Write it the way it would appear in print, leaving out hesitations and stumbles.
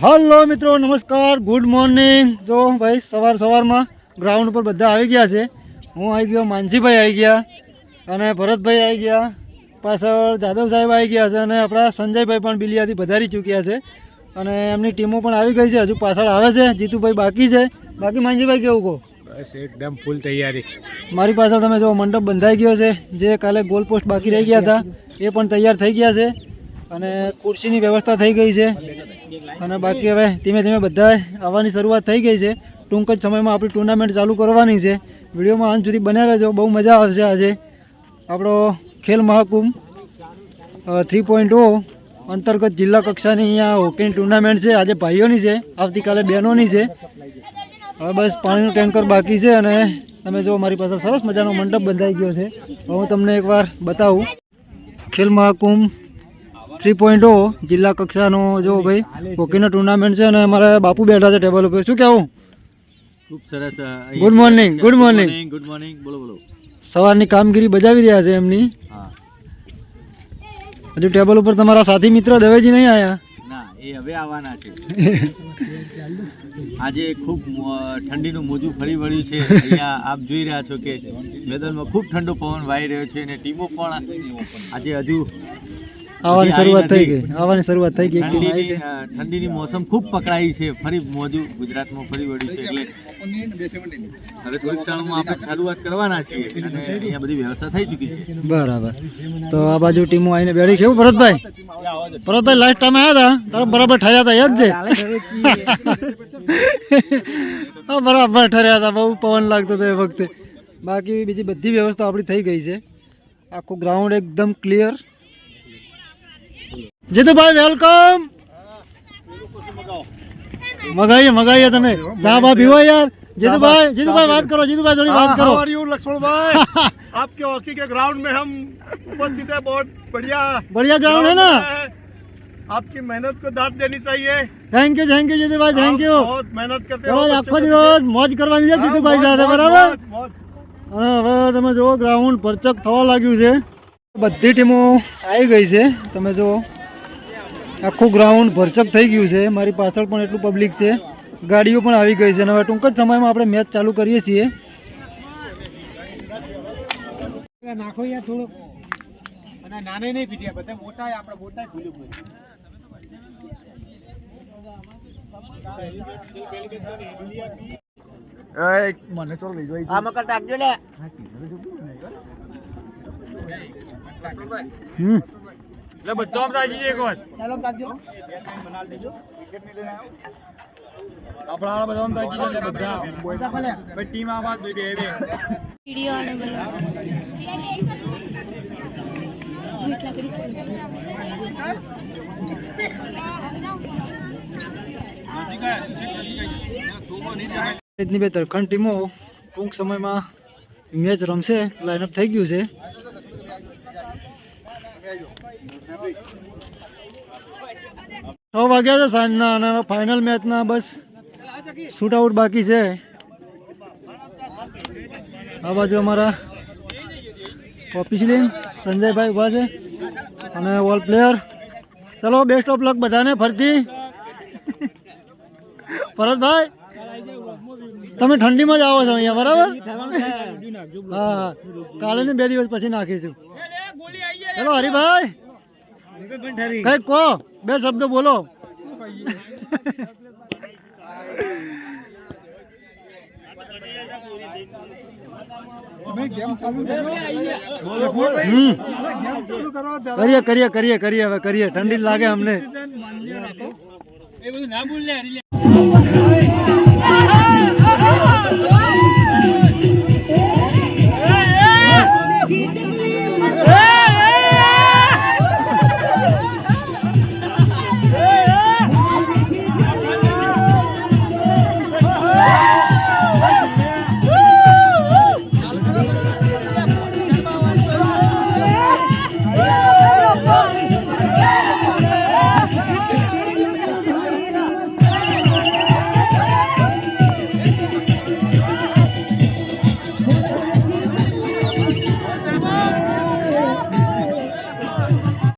Hello मित्रों नमस्कार good morning. जो भाई सवार सवार में ग्राउंड पर बधा आई गया है। हूँ आई गयो, मानसी भाई आई गया अने भरत भाई आई गया, पाछळ जादव साहेब आई गया है अने आपणा संजय भाई पण बिलियाथी पधारी चूक्या है अने एमनी टीमों पण आई गई है। हजू पाछळ आवे छे, जीतू भाई बाकी है। बाकी मानसी भाई केवुं को? बस एकदम फूल तैयारी। मारी पाछळ तमे जो मंडप बंधाई गयो है, जे काले गोल पोस्ट बाकी रही गया था ए पण तैयार थई गया है अने खुर्शीनी व्यवस्था थई गई है अने बाकी हवे धीमे धीमे बधाए आववानी शरूआत थई गई है। टूंक ज समय में आपणी टूर्नामेंट चालू करवानी है। विडियो में अंत सुधी बन्या रहेजो, बहु मजा आवशे। आज आपणो खेल महाकुंभ 3.0 अंतर्गत जिला कक्षानी अहींया होकीनी टूर्नामेंट है। आज भाईओनी है, आवती काले बहनोनी है। हवे बस पाणीनुं टेंकर बाकी है अने तमे जो मारी पासे सरस मजानो मंडप बंधाई गयो छे। हूँ तमने एकवार बतावुं। खेल महाकुंभ 3.0 जिला कक्षा जो भाई हॉकीनो टूर्नामेंट है। अमारा बापू बैठा है टेबल पर। शू कहूँ? खूब सरस। Good morning. Good morning. Good morning. बोलो बोलो। सवारनी कामगीरी बजावी रह्या छे एमनी। हाँ। हजू टेबल पर तमारा साथी मित्र दवेजी नहीं आया ना, ए हवे आववाना छे। આજે ખૂબ ઠંડીનું મોજું ફરી વળ્યું છે। અહીંયા આપ જોઈ રહ્યા છો કે મેદાનમાં ખૂબ ઠંડો પવન વાઈ રહ્યો છે અને ટીમો પણ આજે હજુ આવવાની શરૂઆત થઈ ગઈ। આવવાની શરૂઆત થઈ ગઈ। ઠંડીની મોસમ ખૂબ પકડાઈ છે। ફરી મોજું ગુજરાતમાં ફરી વળ્યું છે એટલે હવે થોડીક ક્ષણમાં આપણે શરૂઆત કરવાના છીએ અને અહીંયા બધી વ્યવસ્થા થઈ ચૂકી છે। બરાબર। તો આ બાજુ ટીમો આવીને બેઠી। કેવું ભરતભાઈ? ભરતભાઈ લાસ્ટ ટાઈમ આવ્યા હતા તારે બરાબર ઠર્યા હતા, યાદ છે? હા બરાબર ઠર્યા હતા, બહુ પવન લાગતો હતો એ વખતે। બાકી બીજી બધી વ્યવસ્થા આપણી થઈ ગઈ છે। આખું ગ્રાઉન્ડ એકદમ ક્લિયર। જીતુ भाई वेलकम। मगाइए मगाइए तमे चा बा पीवो यार। जीतू भाई बात करो। जीतू भाई थोड़ी बात करो। हाउ आर यू लक्ष्मण भाई? आपके हॉकी के ग्राउंड में हम उपस्थित है। बहुत बढ़िया बढ़िया ग्राउंड है ना। आपकी मेहनत को दाद देनी चाहिए। थैंक यू जीतू भाई, थैंक यू। बहुत मेहनत करते हो। हो। आखो दिवस मौज करवानी है जीतू भाई साथे, बराबर। અને હવે તમે જો ગ્રાઉન્ડ પરચક થવા લાગ્યું છે। બધી ટીમો આવી ગઈ છે। તમે જો આખું ગ્રાઉન્ડ ભરચક થઈ ગયું છે। મારી પાછળ પણ એટલું પબ્લિક છે, ગાડીઓ પણ આવી ગઈ છે અને હવે ટૂંક જ સમયમાં આપણે મેચ ચાલુ કરીએ છીએ। નાખો યાર થોડું, અને નાને નહીં પીધ્યા બધા મોટા આપણે મોટા ભૂલ્યું મને ચોલ લઈ જોઈ આ મકર ટાકજો લે। ले बच्चों आप दाजी एक बार ચાલો કાજો बना देજો। क्रिकेट नहीं लेना આપણા વાળા બધા દાજી લે બધા ભાઈ ટીમ આવાજ દઈ દે બે વિડિયો આડે બોલો મીઠલા કરી इतनी બે તરખંડ ટીમો ટૂંક સમયમાં મેચ રમશે। લાઇનઅપ થઈ ગયું છે। 6 વાગ્યા છે સાંજના અને ફાઇનલ મેચના બસ શૂટ આઉટ બાકી છે। આ બાજુ અમારા ઓફિશિયલ સંજયભાઈ ઉભા છે અને ઓલ પ્લેયર। ચલો બેસ્ટ ઓફ લક બધાને ફરતી। ભરતભાઈ તમે ઠંડીમાં જ આવો છો અહીંયા, બરાબર? હા, કાલે ને 2 દિવસ પછી નાખીશું। ચલો હરિભાઈ કઈ કહો, 2 શબ્દ બોલો। કરીએ કરીએ કરીએ હવે કરીએ। ઠંડી લાગે અમને।